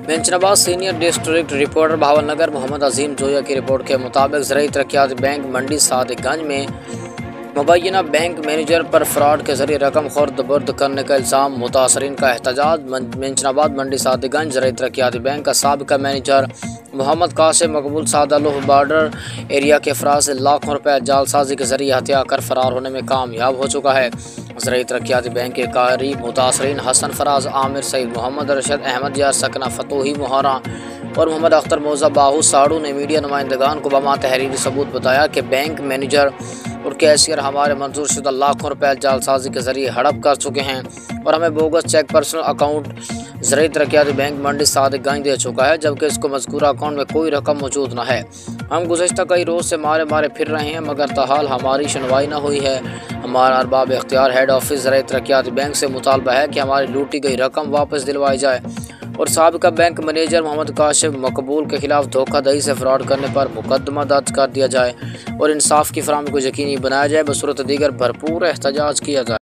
मेंशनाबाद senior district reporter Bhavnagar Mohammad Azeem Joya की report के मुताबिक ज़राई तरक्याती बैंक मंडी सादिकगंज में मुबैना बैंक मैनेजर पर फ्रॉड के जरिए रकम खुर्द-बुर्द करने का इल्ज़ाम, मुतासरीन का एहतजाज। मेंशनाबाद मंडी सादिकगंज ज़राई तरक्याती बैंक का साबिका मैनेजर मोहम्मद कासिम मकबूल सादालुह बॉर्डर एरिया के अफराद से लाखों रुपए जालसाजी के जरिए हत्या कर फरार होने में कामयाब हो चुका है। ज़राई तरक्याती बैंक के करीब मुतासरीन हसन फराज, आमिर सईद, मोहम्मद रशद अहमद या सकना फतूही मोहरा और मोहम्मद अख्तर मोज़ा बाहू साड़ू ने मीडिया नुमाइंदगान को बमा तहरीरी सबूत बताया कि बैंक मैनेजर और कैशियर हमारे मंजूर शुदा लाखों रुपए जालसाजी के जरिए हड़प कर चुके हैं और हमें bogus cheque personal account Zarai Taraqiati bank Mandi Sadiqganj दे चुका है, जबकि इसको मज़कूरा अकाउंट में कोई रकम मौजूद न है। हम गुज़श्ता कई रोज़ से मारे फिर रहे हैं, मगर ताहाल हमारी सुनवाई न हुई है। हमारा अरबाब इख्तियार हेड ऑफिस ज़राई तरक्याती बैंक से मुतालबा है कि हमारी लूटी गई रकम वापस दिलवाई जाए और साबिका बैंक मैनेजर मोहम्मद कासिम मकबूल के खिलाफ धोखाधड़ी से फ्रॉड करने पर मुकदमा दर्ज कर दिया जाए और इंसाफ की फराहमी को यकीनी बनाया जाए। बसूरत दीगर भरपूर एहतजाज किया जाए।